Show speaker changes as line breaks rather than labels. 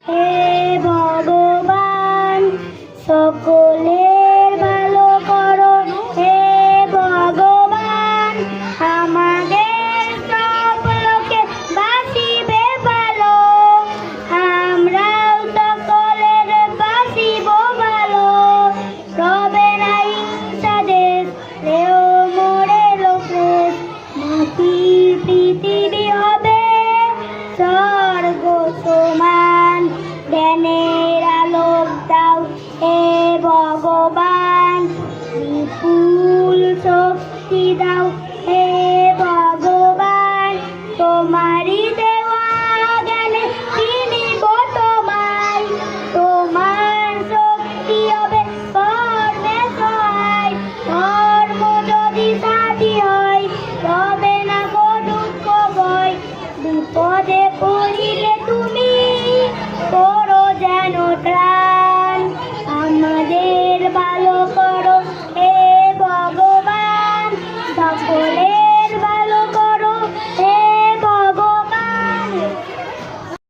হে ভগবান সকলের ভালো করো, হে ভগবান আমাদের সব লোকে বাসিবে ভালো, আমরাও সকলের বাসিব ভালো। রবে না হিংসা দেশ, রেও মোরে লোকেশ, মাটির পৃথিবী হবে স্বর্গ সমান। জ্ঞানের আলোক দাও হে ভগবান, বিপুল শক্তি দাও